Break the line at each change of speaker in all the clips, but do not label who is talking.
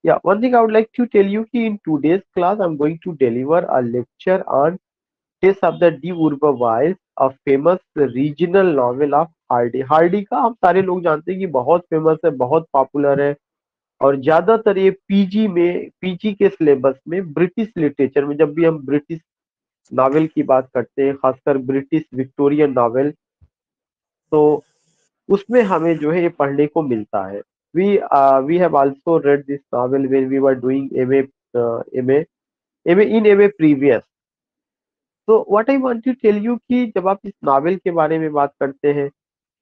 Yeah, one thing I would like to tell you कि in today's class I'm going to deliver a lecture on Tales of the D Urbaviles, a famous regional novel of Hardy. Hardy का हम सारे लोग जानते हैं कि बहुत famous है, बहुत पॉपुलर है, और ज्यादातर ये पीजी के सिलेबस में ब्रिटिश लिटरेचर में जब भी हम ब्रिटिश नॉवेल की बात करते हैं, खासकर ब्रिटिश विक्टोरियन नॉवेल, तो उसमें हमें जो है ये पढ़ने को मिलता है। We have also read this novel when we were doing MA MA previous. तो what I want to tell you कि जब आप इस नॉवेल के बारे में बात करते हैं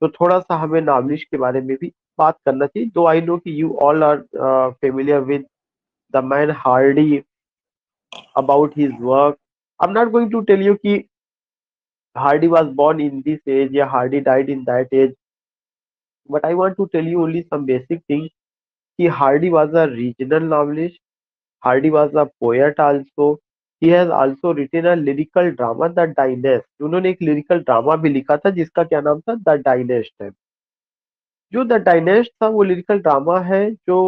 तो थोड़ा सा हमें नॉवलिश के बारे में भी बात करना चाहिए। दो आई नो कि you all are familiar with the man Hardy, about his work. I am not going to tell you कि Hardy was born in this age या Hardy died in that age, but I want to tell you only some basic things कि Hardy was a regional novelist. Hardy was a poet also. He has also written a lyrical drama, The Dynast। उन्होंने एक lyrical drama भी लिखा था जिसका क्या नाम था, द डायनेस्ट है। जो द डायनेस्ट था वो lyrical drama है जो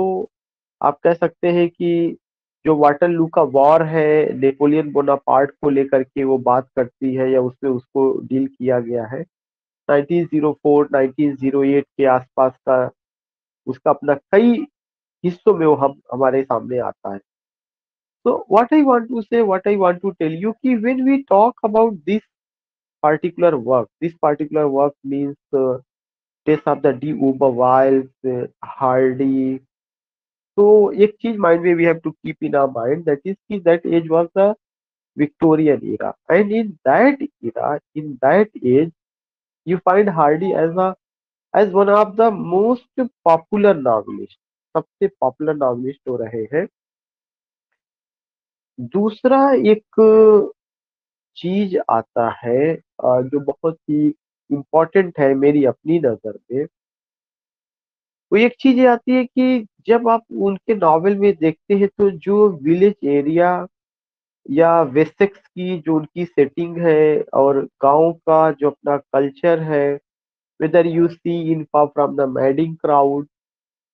आप कह सकते हैं कि जो वाटरलू का वॉर है, नेपोलियन बोनापार्ट को लेकर के वो बात करती है या उसमें उसको डील किया गया है। 1904 1908 के आसपास का उसका अपना कई हिस्सों में वो हम हमारे सामने आता है। So what I want to say, what I want to tell you कि when we talk about this particular work means Tales of the D Uberwilds, Hardy। तो एक चीज माइंड में we have to keep in our mind, that is कि that age was the Victorian era, and in that age, you find Hardy as one of the most popular novelists, सबसे popular novelist हो रहे हैं। दूसरा एक चीज आता है जो बहुत ही इम्पोर्टेंट है मेरी अपनी नजर में। वो एक चीज ये आती है कि जब आप उनके नॉवेल में देखते हैं तो जो विलेज एरिया या वेसेक्स की जो उनकी सेटिंग है और गांव का जो अपना कल्चर है, whether you see in far from the madding crowd,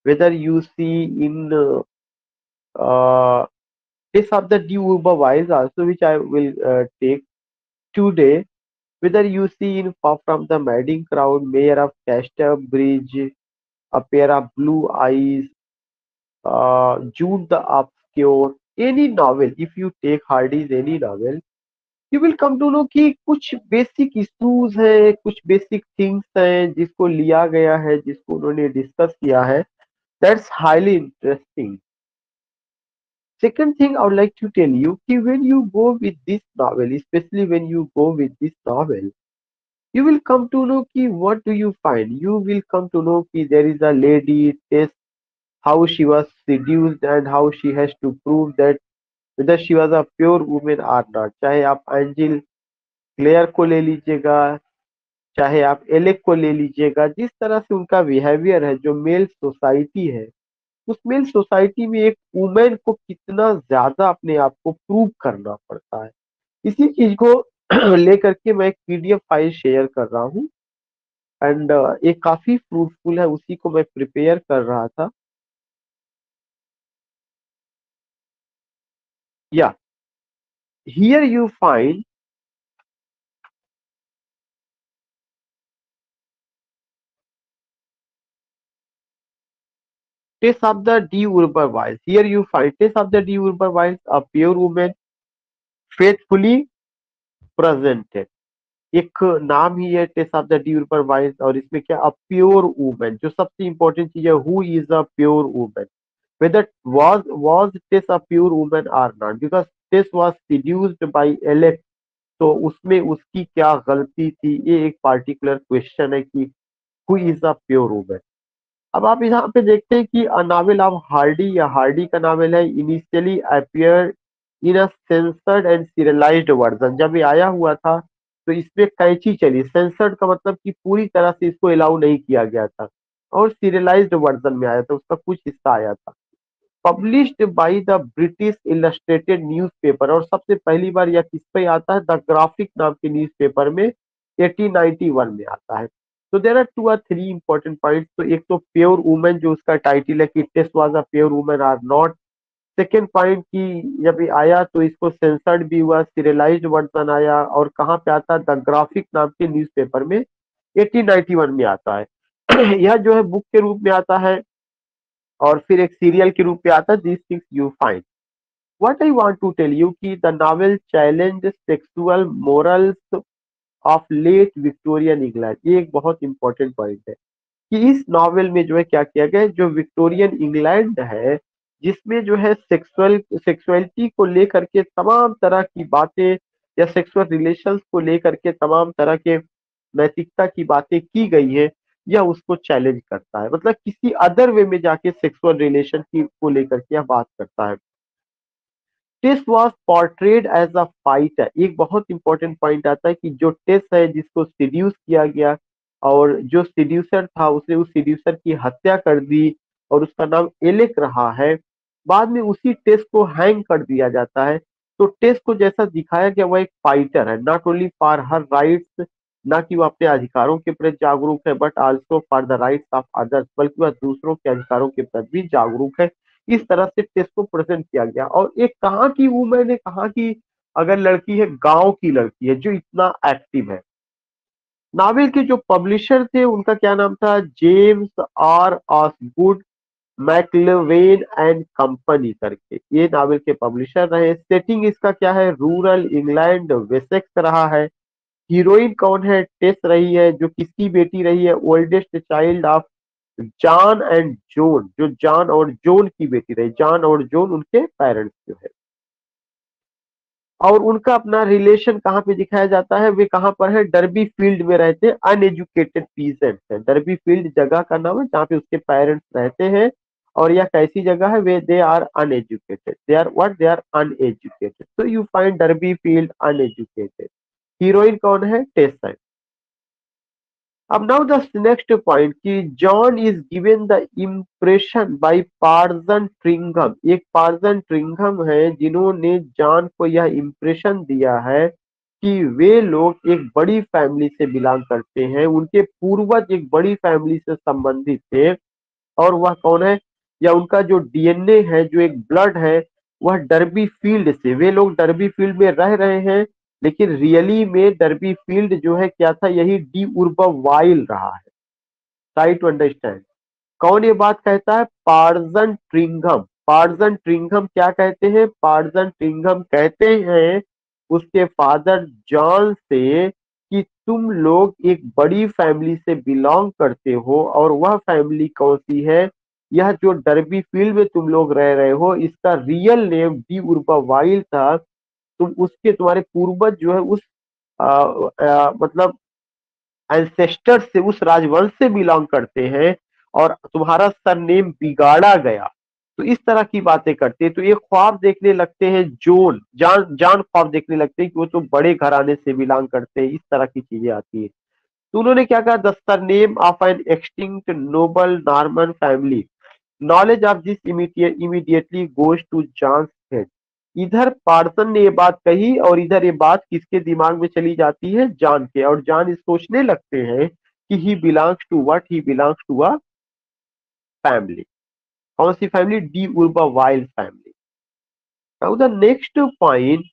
whether you see in Tales of the Uber Wiles also, which I will take today. Whether you see in Far From the Madding Crowd, Mayor of Castor Bridge, A Pair of Blue Eyes, Jude the Obscure, any novel, if you take Hardy's any novel, you will come to know कि कुछ basic issues हैं, कुछ basic things हैं जिसको लिया गया है, जिसको उन्होंने डिस्कस किया है। That's highly interesting. Second thing I would like to tell you कि when you go with this novel, especially when you go with this novel, you will come to know कि what do you find? You will come to know कि there is a lady test, how she was seduced and how she has to prove that whether she was a pure woman or not। चाहे आप angel clear को ले लीजिएगा, चाहे आप Alec को ले लीजिएगा, जिस तरह से उनका बिहेवियर है, जो मेल सोसाइटी है, उस मेल सोसाइटी में एक वुमेन को कितना ज्यादा अपने आप को प्रूव करना पड़ता है, इसी चीज को लेकर के मैं एक पीडीएफ फाइल शेयर कर रहा हूँ। एंड ये काफी फ्रूटफुल है, उसी को मैं प्रिपेयर कर रहा था। या here you find Tales of the D Urban Wilds। Here you find Tales of the D Urban Wilds, a pure woman faithfully presented। एक नाम ही है test of the Dyur wise, और इसमें क्या, अ प्योर वुमेन। जो सबसे इंपॉर्टेंट चीज है, who is a pure women, whether was Tess a pure women or not, because Tess was seduced by Alex. तो उसमें उसकी क्या गलती थी, ये एक पार्टिकुलर क्वेश्चन है कि who is a pure women. अब आप यहाँ पे देखते हैं कि नावल ऑफ हार्डी या हार्डी का नावल है, initially appear in a censored and serialised version. जब ये आया हुआ था तो इसमें कैंची चली, सेंसर्ड का मतलब कि पूरी तरह से इसको अलाउ नहीं किया गया था, और सीरियलाइज्ड वर्जन में आया था, उसका कुछ हिस्सा आया था। Published by the British illustrated newspaper, और सबसे पहली बार यह किस पे आता है, द ग्राफिक नाम के न्यूज़पेपर में 1891 में आता है। तो there are 2 or 3 important points. तो एक तो प्योर वुमेन, जो उसका टाइटल है कि Tess was a pure women or not, second point की जब ये आया तो इसको सेंसर्ड भी हुआ, सीरियलाइज्ड वर्जन आया और कहाँ पे आता है, द ग्राफिक नाम के न्यूज़पेपर में 1891 में आता है। यह जो है बुक के रूप में आता है और फिर एक सीरियल के रूप में आता है, this things you find. What I want to tell you कि the novel challenge sexual morals of late Victorian England. ये एक बहुत इंपॉर्टेंट पॉइंट है कि इस नॉवेल में जो है क्या किया गया है, जो विक्टोरियन इंग्लैंड है जिसमें जो है सेक्सुअलिटी को लेकर के तमाम तरह की बातें या सेक्सुअल रिलेशंस को लेकर के तमाम तरह के नैतिकता की बातें की गई है, यह उसको चैलेंज करता है, मतलब किसी अदर वे में जाके सेक्सुअल रिलेशन की को लेकर के यह बात करता है। Tess was portrayed as a fighter. एक बहुत इंपॉर्टेंट पॉइंट आता है कि जो टेस है जिसको सीड्यूस किया गया और जो सीड्यूसर था उसने उस सीड्यूसर की हत्या कर दी और उसका नाम एलेक रहा है। बाद में उसी टेस को हैंग कर दिया जाता है। तो टेस को जैसा दिखाया गया वह एक फाइटर है, not only for her rights, ना कि वो अपने अधिकारों के प्रति जागरूक है, but also for the rights of others, बल्कि वह दूसरों के अधिकारों के प्रति भी जागरूक है। इस तरह से टेस्ट को प्रेजेंट किया गया। और एक कहाँ की वुमेन है, कहाँ की अगर लड़की है, गांव की लड़की है जो इतना एक्टिव है। नावल के जो पब्लिशर थे उनका क्या नाम था, जेम्स आर ऑसगुड मैकलेवेन एंड कंपनी करके, ये नावल के पब्लिशर रहे। सेटिंग इसका क्या है, रूरल इंग्लैंड वेसेक्स रहा है। हीरोइन कौन है, टेस रही है, जो किसकी बेटी रही है, oldest child of John and zone, जो जॉन और जोन की बेटी रही। जॉन और जोन उनके पेरेंट्स जो है, और उनका अपना रिलेशन कहाँ पे दिखाया जाता है, वे कहाँ पर है, डर्बी फील्ड में रहते हैं, अनएजुकेटेड पीजेंट्स है। डर्बी फील्ड जगह का नाम है जहाँ पे उसके पेरेंट्स रहते हैं। और यह कैसी जगह है, वे they are uneducated, they are what, they are uneducated, so you find Durbeyfield uneducated. Heroine कौन है, टेस। अब नाउ द नेक्स्ट पॉइंट कि John is given the impression by Parson Tringham. एक पार्सन ट्रिंघम है जिन्होंने जॉन को यह impression दिया है कि वे लोग एक बड़ी फैमिली से बिलोंग करते हैं, उनके पूर्वज एक बड़ी फैमिली से संबंधित थे। और वह कौन है, या उनका जो डीएनए है, जो एक ब्लड है, वह डर्बी फील्ड से, वे लोग डर्बी फील्ड में रह रहे हैं। लेकिन रियली में डर्बी फील्ड जो है क्या था, यही डी उर्बावाइल रहा है। Try to understand. कौन ये बात कहता है, पार्जन ट्रिंघम। पार्जन ट्रिंघम क्या कहते हैं, पार्जन ट्रिंघम कहते हैं उसके फादर जॉन से कि तुम लोग एक बड़ी फैमिली से बिलोंग करते हो, और वह फैमिली कौन सी है, यह जो डर्बी फील्ड में तुम लोग रह रहे हो, इसका रियल नेम डी उर्बावाइल था। तुम उसके, तुम्हारे पूर्वज जो है उस मतलब एंसेस्टर से, उस राजवंश से बिलोंग करते हैं, और तुम्हारा सरनेम बिगाड़ा गया। तो इस तरह की बातें करते हैं। तो ये ख्वाब देखने लगते हैं, जोन जान जान ख्वाब देखने लगते हैं कि वो तो बड़े घराने से बिलोंग करते हैं, इस तरह की चीजें आती है। तो उन्होंने क्या कहा, the surname of an extinct noble Norman family, knowledge of this immediately goes to John's head. इधर पार्सन ने ये बात कही और इधर ये बात किसके दिमाग में चली जाती है, जॉन के, और जॉन इस सोचने लगते हैं कि he belongs to what, he belongs to a family. कौन सी family, d'Urberville family. Now the next point,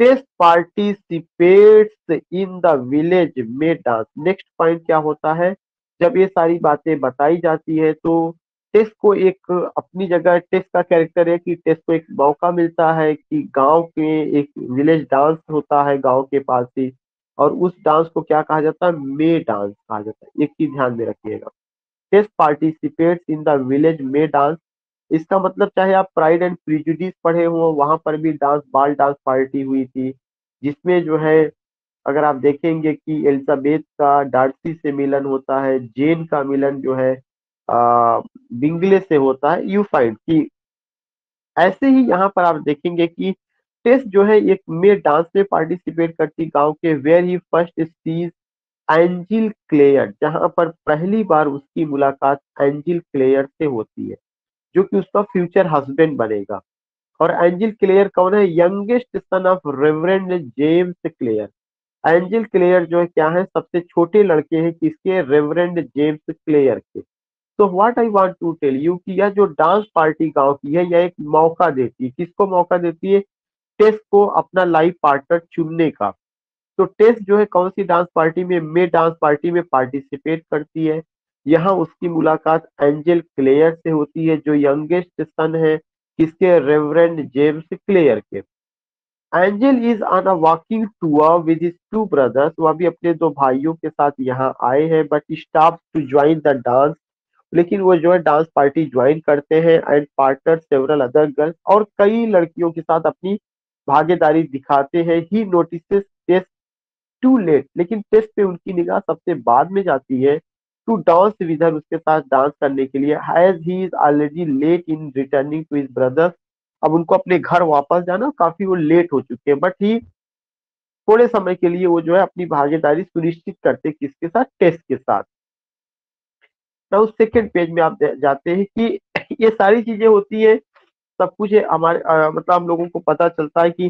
Tess participates in the village में डांस। नेक्स्ट पॉइंट क्या होता है, जब ये सारी बातें बताई जाती है तो टेस्ट को एक अपनी जगह, टेस्ट का कैरेक्टर है कि टेस्ट को एक मौका मिलता है कि गांव के एक विलेज डांस होता है गांव के पास ही, और उस डांस को क्या कहा जाता है, मे डांस कहा जाता है। एक चीज ध्यान में रखिएगा, Tess participates in the village में डांस, इसका मतलब चाहे आप प्राइड एंड प्रिजुडिस पढ़े हो, वहां पर भी डांस, बाल डांस पार्टी हुई थी, जिसमें जो है अगर आप देखेंगे कि एलिजाबेथ का डार्सी से मिलन होता है, जेन का मिलन जो है बिंगले से होता है। यू फाइंड कि ऐसे ही यहाँ पर आप देखेंगे कि टेस जो है एक में डांस में पार्टिसिपेट करती गांव के, where he first sees Angel Clare, जहां पर पहली बार उसकी मुलाकात एंजिल क्लेयर से होती है, जो कि उसका फ्यूचर हस्बैंड बनेगा। और एंजिल क्लेयर कौन है, youngest son of Reverend James Clare. Angel Clare जो है क्या है, सबसे छोटे लड़के हैं किसके, रेवरेंड जेम्स क्लेयर के। तो what I want to tell you कि यह जो डांस पार्टी गांव की है, यह एक मौका देती है, किसको मौका देती है? टेस को अपना लाइफ पार्टनर चुनने का। तो टेस जो है कौन सी डांस पार्टी में, मे डांस पार्टी में पार्टिसिपेट करती है। यहाँ उसकी मुलाकात एंजल क्लेयर से होती है, जो यंगेस्ट सन है किसके, रेवरेंड जेम्स क्लेयर के। Angel is on a walking tour with his two brothers, वह भी अपने दो भाइयों के साथ यहाँ आए हैं, but stop to join the dance, लेकिन वो जो है डांस पार्टी ज्वाइन करते हैं and partner several other girls, और कई लड़कियों के साथ अपनी भागीदारी दिखाते हैं। He notices Tess too late, लेकिन टेस्ट पे उनकी निगाह सबसे बाद में जाती है, टू डांस विद हर, उसके साथ डांस करने के लिए, has he is already late in returning to his brothers, अब उनको अपने घर वापस जाना, काफी वो लेट हो चुके हैं, बट ही थोड़े समय के लिए वो जो है अपनी भागीदारी सुनिश्चित करते हैं, किसके साथ, टेस्ट के साथ। तो उस सेकंड पेज में आप जाते हैं कि ये सारी चीजें होती है, सब कुछ है हमारे मतलब हम लोगों को पता चलता है कि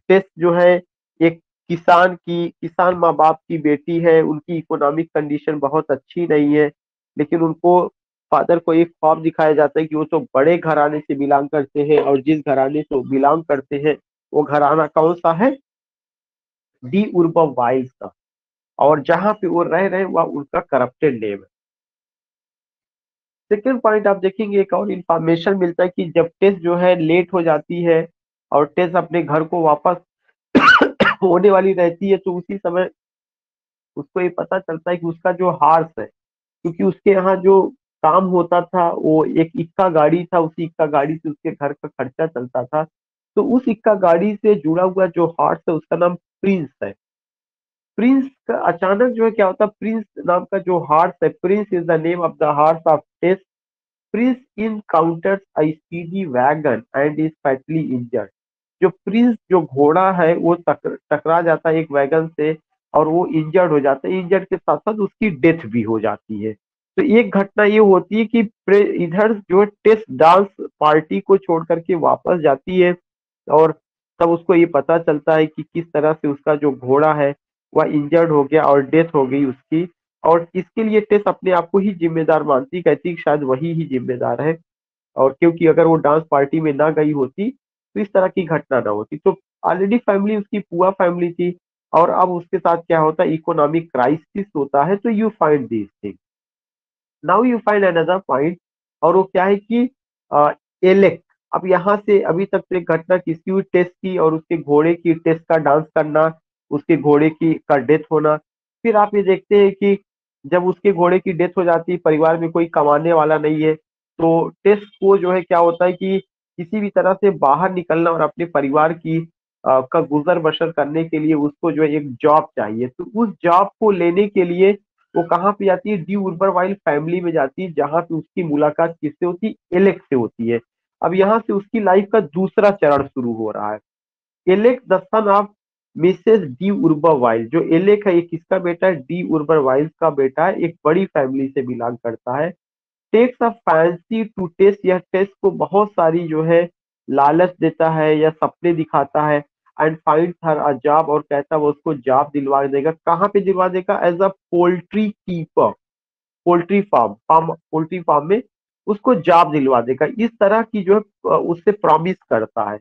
टेस्ट जो है एक किसान माँ बाप की बेटी है, उनकी इकोनॉमिक कंडीशन बहुत अच्छी नहीं है, लेकिन उनको फादर को एक ख्वाब दिखाया जाता है कि वो तो बड़े घराने से बिलोंग करते हैं, और जिस घराने से वो बिलोंग करते हैं वो घराना कौन सा है, डी उर्बा वाइल्ड का, और जहाँ पे वो रह रहे हैं वह उनका करप्टेड नेम है। सेकेंड पॉइंट आप देखेंगे, एक और इंफॉर्मेशन मिलता है कि जब टेस जो है लेट हो जाती है और टेस अपने घर को वापस होने वाली रहती है, तो उसी समय उसको ये पता चलता है कि उसका जो हार्स है, क्योंकि उसके यहाँ जो काम होता था वो एक इक्का गाड़ी था, उसी इक्का गाड़ी से उसके घर का खर्चा चलता था, तो उस इक्का गाड़ी से जुड़ा हुआ जो हार्स है उसका नाम प्रिंस है। प्रिंस का अचानक जो है क्या होता है, प्रिंस नाम का जो हार्स है, Prince is the name of the horse of Tess, Prince encounters a speedy wagon and is fatally injured. जो प्रिंस जो घोड़ा है वो टकरा जाता है एक वैगन से, और वो इंजर्ड हो जाता है, इंजर्ड के साथ साथ उसकी डेथ भी हो जाती है। तो एक घटना ये होती है कि इधर जो है टेस्ट डांस पार्टी को छोड़ करके वापस जाती है, और तब उसको ये पता चलता है कि किस तरह से उसका जो घोड़ा है वह इंजर्ड हो गया और डेथ हो गई उसकी, और इसके लिए टेस अपने आप को ही जिम्मेदार मानती, कहती कि शायद वही ही जिम्मेदार है, और क्योंकि अगर वो डांस पार्टी में ना गई होती तो इस तरह की घटना ना होती। तो ऑलरेडी फैमिली उसकी पुअर फैमिली थी, और अब उसके साथ क्या होता है, इकोनॉमिक क्राइसिस होता है, तो you find this thing. Now you find another point, और वो क्या है कि एलेक, अब यहाँ से अभी तक तो एक घटना किसकी हुई, टेस्ट की, और उसके घोड़े की, टेस्ट का डांस करना, उसके घोड़े की का डेथ होना। फिर आप ये देखते हैं कि जब उसके घोड़े की डेथ हो जाती है, परिवार में कोई कमाने वाला नहीं है, तो टेस्ट को जो है क्या होता है कि किसी भी तरह से बाहर निकलना और अपने परिवार की का गुजर बसर करने के लिए उसको जो है एक जॉब चाहिए, तो उस जॉब को लेने के लिए वो कहाँ पे जाती है, डी उर्बरवाइल फैमिली में जाती है, जहाँ पे उसकी मुलाकात किससे होती है, एलेक्स से होती है। अब यहाँ से उसकी लाइफ का दूसरा चरण शुरू हो रहा है। Alex the son of Mrs d'Urberville, जो एलेक है ये किसका बेटा है, डी उर्बरवाइल का बेटा है, एक बड़ी फैमिली से बिलोंग करता है। Takes a fancy to Tess, यह टेस्ट को बहुत सारी जो है लालच देता है या सपने दिखाता है, and find her a job, और कहता है वो उसको जॉब दिलवा देगा, कहाँ पे दिलवा देगा, as a poultry keeper, poultry farm में उसको जॉब दिलवा देगा, इस तरह की जो है उससे प्रॉमिस करता है।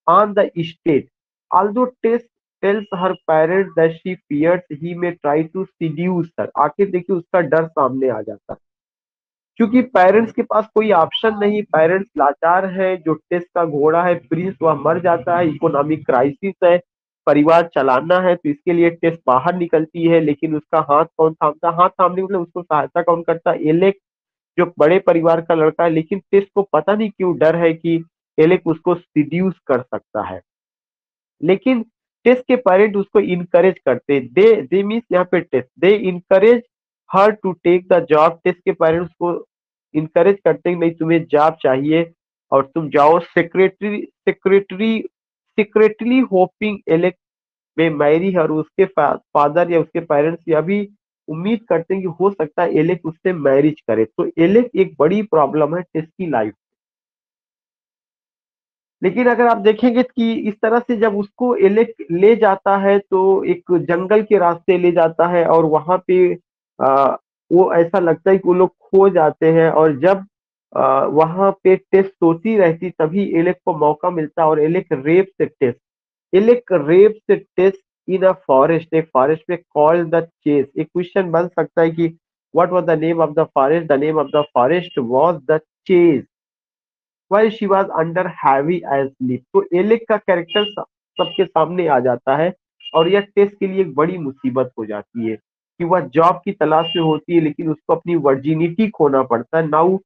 On the state, although Tess tells her parents that she fears he may try to seduce her, आखिर देखिए उसका डर सामने आ जाता है, क्योंकि पेरेंट्स के पास कोई ऑप्शन नहीं, पेरेंट्स लाचार है, जो टेस्ट का घोड़ा है प्रिंस वह मर जाता है, इकोनॉमिक क्राइसिस है, परिवार चलाना है, तो इसके लिए टेस्ट बाहर निकलती है, लेकिन उसका हाथ कौन थामता, हाथ थामने मतलब उसको सहायता कौन करता है, एलेक, जो बड़े परिवार का लड़का है, लेकिन टेस्ट को पता नहीं क्यों डर है कि एलेक उसको सिड्यूस कर सकता है, लेकिन टेस्ट के पेरेंट उसको इनकरेज करते, दे मीन्स यहाँ पे Tess, they encourage her to take the job, Tess के पेरेंट्स को इनकरेज करते हैं नहीं तुम्हें जॉब चाहिए और तुम जाओ, सेक्रेटरी होपिंग एलेक्स में मैरी है, और उसके फादर या उसके पेरेंट्स यह भी उम्मीद करते हैं कि हो सकता है एलेक्स उससे मैरिज करे, तो एलेक्स एक बड़ी प्रॉब्लम है टेस्ट की लाइफ। लेकिन अगर आप देखेंगे कि इस तरह से जब उसको एलेक्स ले जाता है तो एक जंगल के रास्ते ले जाता है, और वहां पे वो ऐसा लगता है कि वो लोग खो जाते हैं, और जब वहां पे टेस्ट होती रहती तभी एलेक को मौका मिलता है, और एलेक रेप से टेस्ट इन अ फॉरेस्ट, एक फॉरेस्ट में कॉल द चेस। एक क्वेश्चन बन सकता है कि what was the name of the forest, the name of the forest was the chase while she was under heavy as sleep। तो Alec का character सबके सामने आ जाता है, और यह टेस्ट के लिए एक बड़ी मुसीबत हो जाती है कि वह जॉब की तलाश में होती है, लेकिन उसको अपनी वर्जिनिटी खोना पड़ता है। नाउ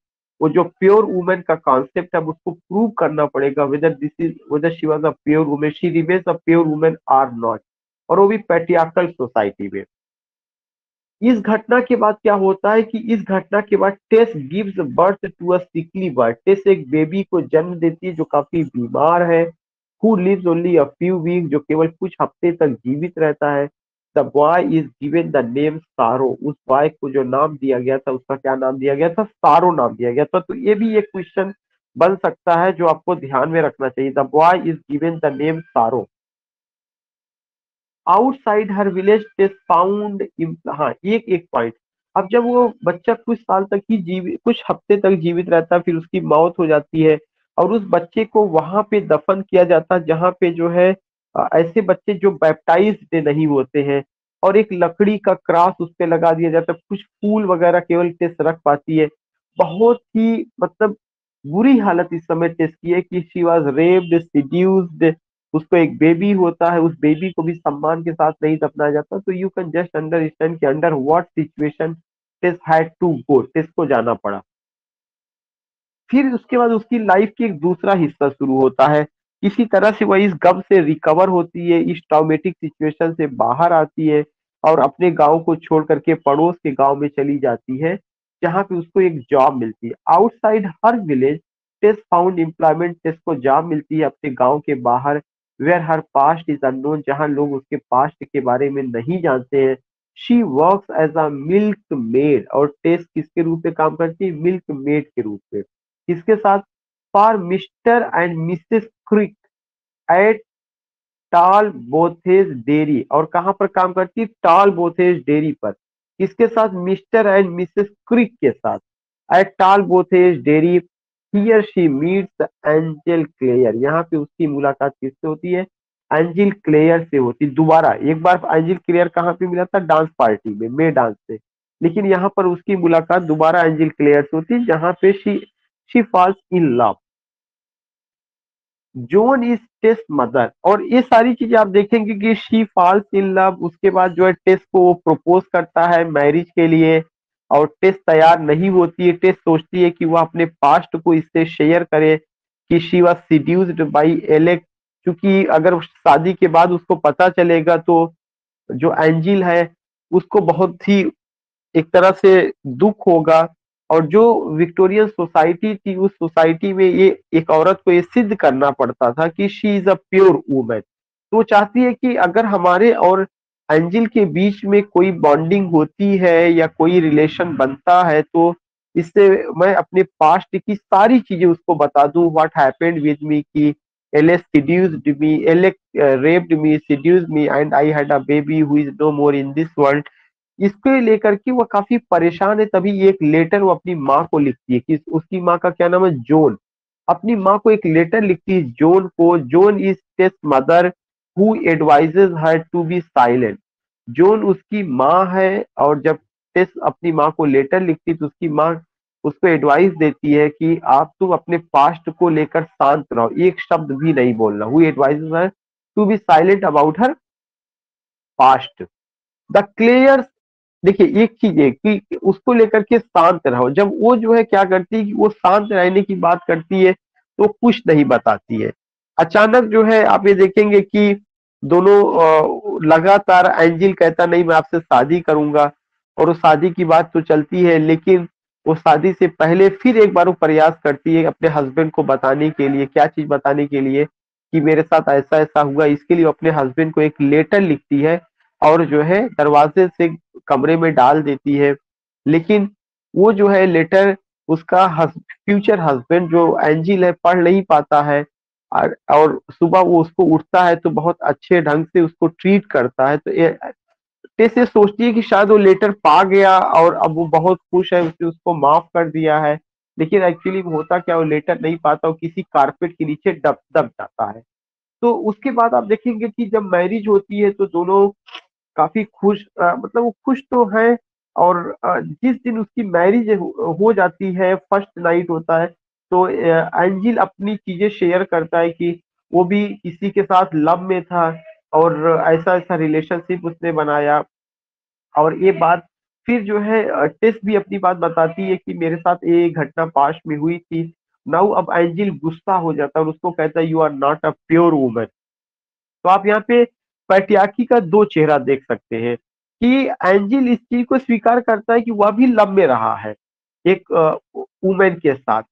वो जो प्योर वुमेन का कॉन्सेप्ट है अब उसको प्रूव करना पड़ेगा, whether she was a pure women, she remains a pure women or not, और वो भी पैट्रियार्कल सोसाइटी में। इस घटना के बाद क्या होता है कि इस घटना के बाद Tess gives birth to a sickly boy. Tess एक बेबी को जन्म देती है जो काफी बीमार है, who lives only a few week, जो केवल कुछ हफ्ते तक जीवित रहता है। The boy is given the name Sorrow. उस बॉय को जो नाम दिया गया था उसका क्या नाम दिया गया था? सारो नाम दिया गया था। तो ये भी एक क्वेश्चन बन सकता है जो आपको ध्यान में रखना चाहिए। The boy is given the name सारो। Outside her village Tess found. हाँ, एक एक पॉइंट। अब जब वो बच्चा कुछ साल तक ही जीवित, कुछ हफ्ते तक जीवित रहता है, फिर उसकी मौत हो जाती है, और उस बच्चे को वहां पे दफन किया जाता है जहाँ पे जो है ऐसे बच्चे जो बैप्टाइज्ड नहीं होते हैं, और एक लकड़ी का क्रॉस उस पे लगा दिया जाता है, कुछ फूल वगैरह केवल टेस रख पाती है। बहुत ही मतलब बुरी हालत इस समय टेस की है कि शी वॉज रेप्ड, सिड्यूस्ड। उसको एक बेबी होता है, उस बेबी को भी सम्मान के साथ नहीं दफनाया जाता। तो यू कैन जस्ट अंडरस्टैंड कि under what situation Tess had to go, Tess को जाना पड़ा। फिर उसके बाद उसकी लाइफ की एक दूसरा हिस्सा शुरू होता है। किसी तरह से वह इस गम से रिकवर होती है, इस ट्रॉमेटिक सिचुएशन से बाहर आती है, और अपने गांव को छोड़ करके पड़ोस के गांव में चली जाती है, जहां पे उसको एक जॉब मिलती है। Outside her village Tess found employment. Tess को जॉब मिलती है अपने गांव के बाहर, where her past is unknown, जहां लोग उसके पास्ट के बारे में नहीं जानते हैं। She works as a milkmaid. और टेस किसके रूप में काम करती है? मिल्क मेड के रूप में। किसके साथ? For Mr and Mrs Crick at Talbothays dairy. और कहां पर काम करती है? टाल बोथेज डेयरी पर। किसके साथ? मिस्टर एंड मिसेस क्रिक के साथ। At Talbothays dairy here she meets Angel Clare. यहाँ पे उसकी मुलाकात किससे होती है? एंजल क्लेयर से होती। दोबारा एक बार एंजल क्लेयर कहाँ पे मिला था? डांस पार्टी में, मे डांस से। लेकिन यहाँ पर उसकी मुलाकात दोबारा एंजल क्लेयर से होती है, जहाँ पे she falls in love. Joan is Tess mother. और ये सारी चीजें आप देखेंगे कि शी फॉल्स इन लव, उसके बाद जो है टेस को वो प्रपोज करता है मैरिज के लिए, और टेस तैयार नहीं होती है। टेस सोचती है कि वह अपने पास्ट को इससे शेयर करे कि शी वॉज सीड्यूस्ड बाई एलेक, क्योंकि अगर शादी के बाद उसको पता चलेगा तो जो एंजिल है उसको बहुत ही एक तरह से दुख होगा। और जो विक्टोरियन सोसाइटी थी उस सोसाइटी में ये एक औरत को ये सिद्ध करना पड़ता था कि she is a pure women. तो वो चाहती है कि अगर हमारे और एंजिल के बीच में कोई बॉन्डिंग होती है या कोई रिलेशन बनता है तो इससे मैं अपने पास्ट की सारी चीजें उसको बता दूं, व्हाट हैपेंड विद मी, कि Alex seduced me, Alex raped me, seduced me, and I had a baby who is no more in this world। इसको लेकर के वो काफी परेशान है। तभी एक लेटर वो अपनी माँ को लिखती है, कि उसकी माँ का क्या नाम है? जोन। अपनी माँ को एक लेटर लिखती है जोन को। Joan is Tess mother who advises her to be silent. Joan उसकी माँ है, और जब टेस अपनी माँ को लेटर लिखती है तो उसकी माँ उसको एडवाइस देती है कि आप तुम अपने पास्ट को लेकर शांत रहो, एक शब्द भी नहीं बोलना। Who advises her to be silent about her past. The Clare. देखिए एक चीज है कि उसको लेकर के शांत रहो। जब वो जो है क्या करती है कि वो शांत रहने की बात करती है तो कुछ नहीं बताती है। अचानक जो है आप ये देखेंगे कि दोनों लगातार एंजिल कहता नहीं मैं आपसे शादी करूंगा, और वो शादी की बात तो चलती है, लेकिन वो शादी से पहले फिर एक बार वो प्रयास करती है अपने हस्बैंड को बताने के लिए। क्या चीज बताने के लिए? कि मेरे साथ ऐसा ऐसा हुआ। इसके लिए वो अपने हस्बैंड को एक लेटर लिखती है, और जो है दरवाजे से कमरे में डाल देती है। लेकिन वो जो है लेटर उसका फ्यूचर हस्बैंड जो एंजिल है पढ़ नहीं पाता है। और सुबह वो उसको उठता है तो बहुत अच्छे ढंग से उसको ट्रीट करता है। तो टेस ये सोचती है कि शायद वो लेटर पा गया और अब वो बहुत खुश है, उसने उसको माफ कर दिया है। लेकिन एक्चुअली होता क्या, वो लेटर नहीं पाता, वो किसी कारपेट के नीचे दब दब जाता है। तो उसके बाद आप देखेंगे कि जब मैरिज होती है तो दोनों काफी खुश, मतलब वो खुश तो हैं। और जिस दिन उसकी मैरिज हो जाती है, फर्स्ट नाइट होता है, तो एंजिल अपनी चीजें शेयर करता है कि वो भी किसी के साथ लव में था और ऐसा ऐसा रिलेशनशिप उसने बनाया। और ये बात फिर जो है टेस भी अपनी बात बताती है कि मेरे साथ ये घटना पास्ट में हुई थी। नाउ अब एंजिल गुस्सा हो जाता है और उसको कहता है you are not a pure woman. तो आप यहाँ पे पैट्रियार्की का दो चेहरा देख सकते हैं कि एंजिल इस चीज को स्वीकार करता है कि वह भी लव में रहा है एक वुमेन के साथ।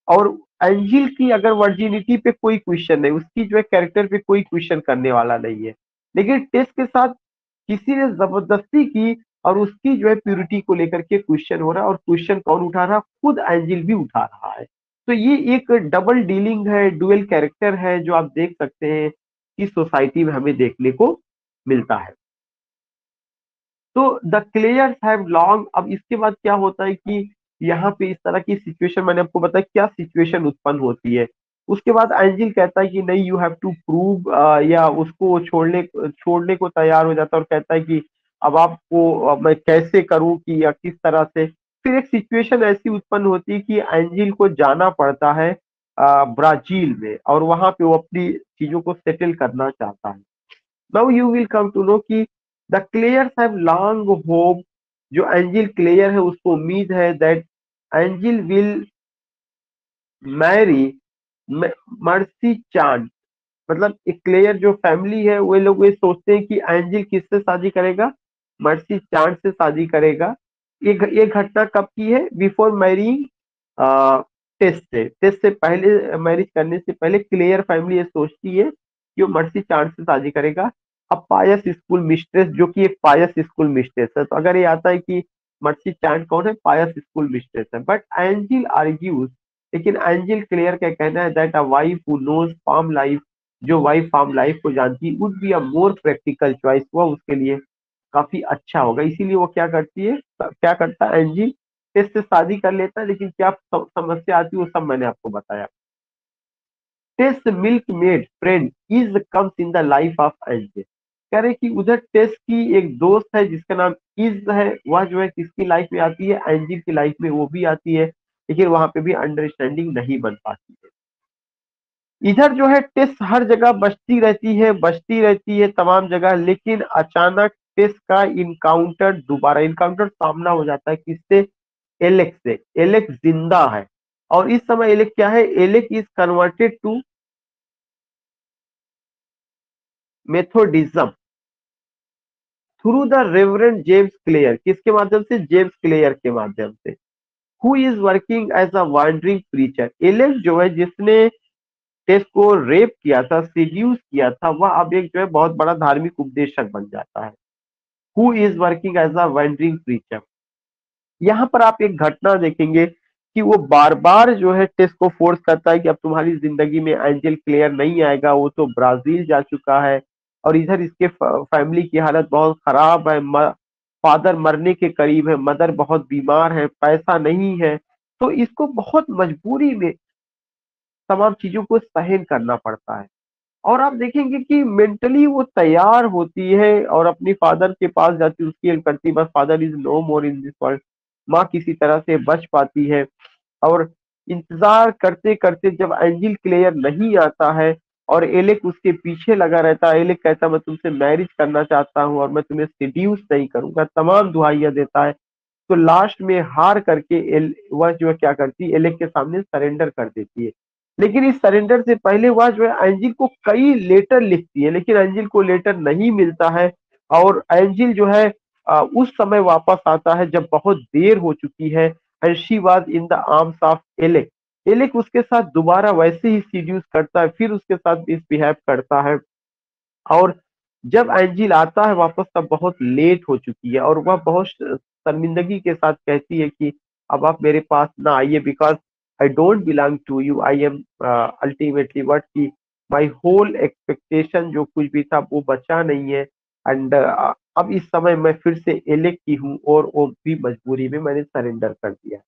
और एंजिल की अगर वर्जिनिटी पे कोई क्वेश्चन नहीं, उसकी जो है कैरेक्टर पे कोई क्वेश्चन करने वाला नहीं है। लेकिन टेस के साथ किसी ने जबरदस्ती की और उसकी जो है प्यूरिटी को लेकर के क्वेश्चन हो रहा है, और क्वेश्चन कौन उठा रहा है, खुद एंजिल भी उठा रहा है। तो ये एक डबल डीलिंग है, डुअल कैरेक्टर है, जो आप देख सकते हैं कि सोसाइटी में हमें देखने को मिलता है। तो द क्लेयर्स हैव लॉन्ग, अब इसके बाद क्या होता है कि यहाँ पे इस तरह की सिचुएशन, मैंने आपको बताया क्या सिचुएशन उत्पन्न होती है। उसके बाद एंजिल कहता है कि नहीं, यू हैव टू प्रूव, या उसको छोड़ने को तैयार हो जाता है और कहता है कि अब आपको मैं कैसे करूं कि या किस तरह से। फिर एक सिचुएशन ऐसी उत्पन्न होती है कि एंजिल को जाना पड़ता है ब्राजील में, और वहां पे वो अपनी चीजों को सेटल करना चाहता है। Now you will come to know कि the Clares have long hope, जो एंजिल क्लेयर है उसको उम्मीद है that Angel will marry Mercy Chant. मतलब एक क्लेयर जो फैमिली है वो लोग ये सोचते हैं कि एंजिल किससे शादी करेगा, मर्सी चांड से शादी करेगा। ये घटना कब की है, बिफोर मैरिंग टेस्ट से पहले, मैरिज करने से पहले क्लेयर फैमिली ये सोचती है कि वो मर्सी चांड से शादी करेगा। अब पायस स्कूल मिस्ट्रेस, जो कि एक पायस स्कूल मिस्ट्रेस है, तो अगर ये आता है कि मर्सी चांड कौन है, पायस स्कूल मिस्ट्रेस है, बट एंजिल आर्ग्यूज, लेकिन एंजिल क्लियर का कहना है that a wife who knows farm life, जो वाइफ फार्म लाइफ को जानती, would be a more practical choice, वह उसके लिए काफी अच्छा होगा। इसीलिए वो क्या करती है, क्या करता है एंजिल, इससे शादी कर लेता है। लेकिन क्या समस्या आती है वो सब मैंने आपको बताया। Tess milkmaid friend is comes in the life of Angel. कह रहे कि उधर टेस्ट की एक दोस्त है जिसका नाम इज है, वह जो है किसकी लाइफ में आती है, एंजिल की लाइफ में वो भी आती है। लेकिन वहां पे भी अंडरस्टैंडिंग नहीं बन पाती है। इधर जो है टेस हर जगह बचती रहती है तमाम जगह। लेकिन अचानक टेस का दोबारा इनकाउंटर सामना हो जाता है किससे, एलेक्स से। एलेक्स जिंदा है, और इस समय एलेक्स क्या है, Alex is converted to Methodism through the Reverend James Clare. किसके माध्यम से, जेम्स क्लेयर के माध्यम से। Who is working as a wandering preacher. Alex जो है जिसने टेस को रेप किया था, सीड्यूस किया था, वह अब एक जो है बहुत बड़ा धार्मिक उपदेशक बन जाता है। Who is working as a wandering preacher. यहाँ पर आप एक घटना देखेंगे कि वो बार बार जो है टेस को फोर्स करता है कि अब तुम्हारी जिंदगी में एंजल क्लेयर नहीं आएगा, वो तो ब्राजील जा चुका है। और इधर इसके फैमिली की हालत बहुत खराब है, फादर मरने के करीब है, मदर बहुत बीमार है, पैसा नहीं है। तो इसको बहुत मजबूरी में तमाम चीजों को सहन करना पड़ता है। और आप देखेंगे कि मेंटली वो तैयार होती है और अपनी फादर के पास जाती है, उसकी हेल्प करती है, बस father is no more in this world. माँ किसी तरह से बच पाती है। और इंतजार करते करते जब एंजिल क्लेयर नहीं आता है और एलेक उसके पीछे लगा रहता है, एलेक कहता है मैं तुमसे मैरिज करना चाहता हूँ और मैं तुम्हें सिड्यूस नहीं करूंगा, तमाम दुहाइयां देता है। तो लास्ट में हार करके वह जो है क्या करती है, एलेक के सामने सरेंडर कर देती है। लेकिन इस सरेंडर से पहले वह जो है एंजिल को कई लेटर लिखती है, लेकिन एंजिल को लेटर नहीं मिलता है। और एंजिल जो है उस समय वापस आता है जब बहुत देर हो चुकी है। And she was in the arms of Alec. Alec उसके साथ दोबारा वैसे ही सीड्यूस करता है, फिर उसके साथ मिसबिहेव करता है। और जब एंजिल आता है वापस तब बहुत लेट हो चुकी है, और वह बहुत शर्मिंदगी के साथ कहती है कि अब आप मेरे पास ना आइए, because I don't belong to you, I am ultimately what की माई होल एक्सपेक्टेशन जो कुछ भी था वो बचा नहीं है। एंड अब इस समय मैं फिर से एलेक की हूँ और वो भी मजबूरी में मैंने सरेंडर कर दिया।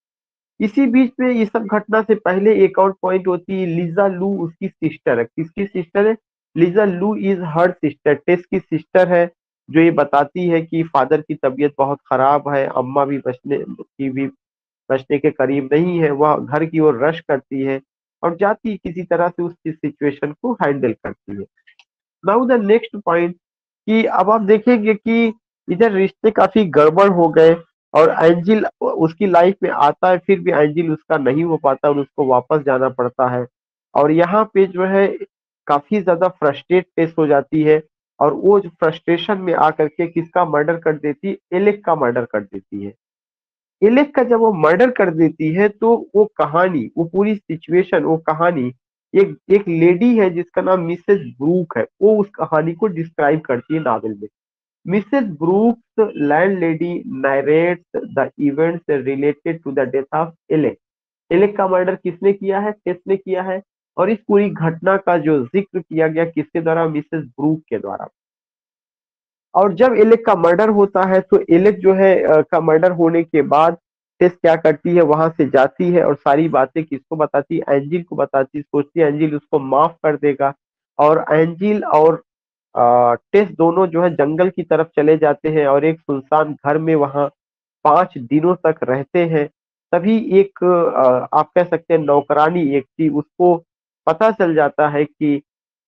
इसी बीच में ये सब घटना से पहले एक और पॉइंट होती है, लिजा लू उसकी सिस्टर है। किसकी सिस्टर है? लिजा लू इज हर सिस्टर, टेस की सिस्टर है, जो ये बताती है कि फादर की तबीयत बहुत खराब है, अम्मा भी बचने के करीब नहीं है। वह घर की ओर रश करती है और जाती किसी तरह से उस सिचुएशन को हैंडल करती है। नाउ द नेक्स्ट पॉइंट, कि अब आप देखेंगे कि इधर रिश्ते काफी गड़बड़ हो गए और एंजिल उसकी लाइफ में आता है, फिर भी एंजिल उसका नहीं हो पाता और उसको वापस जाना पड़ता है। और यहाँ पे जो है काफी ज्यादा फ्रस्ट्रेट टेस्ट हो जाती है और वो जो फ्रस्ट्रेशन में आकर के किसका मर्डर कर देती है? एलेक का मर्डर कर देती है। एलेक का जब वो मर्डर कर देती है तो वो कहानी, वो पूरी सिचुएशन, वो कहानी, एक एक लेडी है जिसका नाम मिसेस ब्रूक है, वो उस कहानी को डिस्क्राइब करती है नावल में। Mrs Brooks landlady narrates the events related to the death of Alec. Alec का मर्डर किसने किया है? टेस ने किया है। और इस पूरी घटना का जो जिक्र किया गया किसके द्वारा? मिसेस ब्रूक के द्वारा। और जब एलेक का मर्डर होता है तो एलेक जो है का मर्डर होने के बाद टेस क्या करती है? वहां से जाती है और सारी बातें किसको बताती है? एंजिल को बताती है। सोचती है एंजिल उसको माफ कर देगा। और एंजिल और टेस दोनों जो है जंगल की तरफ चले जाते हैं और एक सुनसान घर में वहां 5 दिनों तक रहते हैं। तभी एक आप कह सकते हैं नौकरानी एक थी, उसको पता चल जाता है कि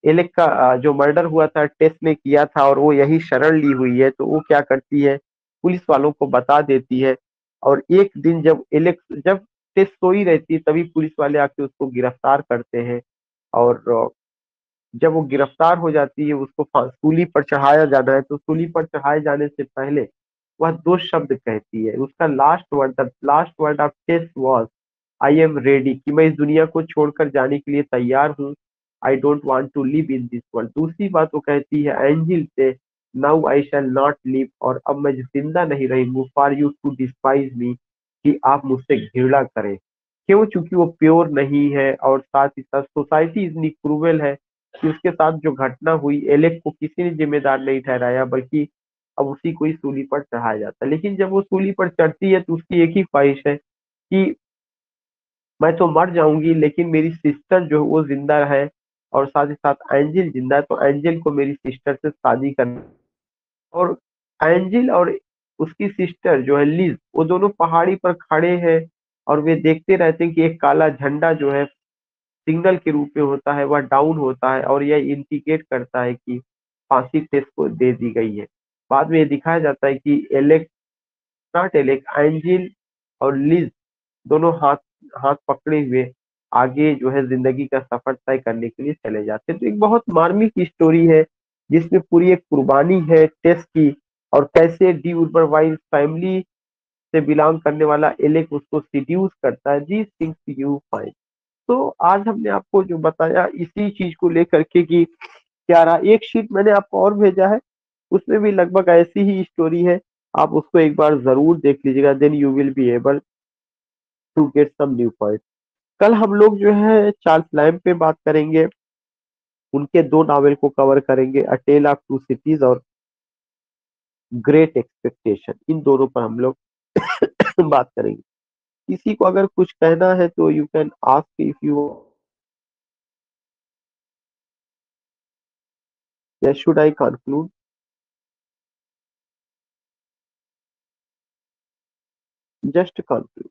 एलेक का जो मर्डर हुआ था टेस ने किया था और वो यही शरण ली हुई है। तो वो क्या करती है? पुलिस वालों को बता देती है। और एक दिन जब टेस सोई रहती है तभी पुलिस वाले आके उसको गिरफ्तार करते हैं। और जब वो गिरफ्तार हो जाती है, उसको सूली पर चढ़ाया जाना है, तो सूली पर चढ़ाए जाने से पहले वह 2 शब्द कहती है। उसका last word of Tess was I am ready, कि मैं इस दुनिया को छोड़कर जाने के लिए तैयार हूँ। I don't want to live in this world. दूसरी बात वो कहती है एंजिल से, now I shall not live, और अब मैं जिंदा नहीं रहूंगी, for you to despise me, कि आप मुझसे घृणा करें। क्यों? चूंकि वो प्योर नहीं है और साथ ही साथ सोसाइटी इतनी क्रूवल है कि उसके साथ जो घटना हुई एलेक को किसी ने जिम्मेदार नहीं ठहराया, बल्कि अब उसी को ही सूली पर चढ़ाया जाता है। लेकिन जब वो सूली पर चढ़ती है तो उसकी एक ही ख्वाहिश है कि मैं तो मर जाऊंगी लेकिन मेरी सिस्टर जो है वो जिंदा है, और साथ ही साथ एंजिल जिंदा है, तो एंजिल को मेरी सिस्टर से शादी करना। और एंजिल और उसकी सिस्टर जो है लिज, वो दोनों पहाड़ी पर खड़े हैं और वे देखते रहते हैं कि एक काला झंडा जो है सिग्नल के रूप में होता है वह डाउन होता है और यह इंडिकेट करता है कि फांसी टेस को दे दी गई है। बाद में ये दिखाया जाता है कि एलेक्स, नॉट एलेक्स, एंजिल और लिज दोनों हाथ हाथ पकड़े हुए आगे जो है जिंदगी का सफर तय करने के लिए चले जाते हैं। तो एक बहुत मार्मिक स्टोरी है जिसमें पूरी एक कुर्बानी है टेस की, और कैसे डी उर्बरवाइज फैमिली से बिलोंग करने वाला एलेक उसको सिड्यूस करता है। जी थिंग्स यू फाइंड। तो आज हमने आपको जो बताया इसी चीज को लेकर के कि क्या रहा। एक शीट मैंने आपको और भेजा है, उसमें भी लगभग ऐसी ही स्टोरी है। आप उसको एक बार जरूर देख लीजिएगा, then you will be able to get some new point. कल हम लोग जो है चार्ल्स लैम्ब पे बात करेंगे, उनके 2 नावल को कवर करेंगे, अ टेल ऑफ टू सिटीज और ग्रेट एक्सपेक्टेशन। इन दोनों पर हम लोग बात करेंगे। किसी को अगर कुछ कहना है तो you can ask, if you, या should I conclude? Just conclude.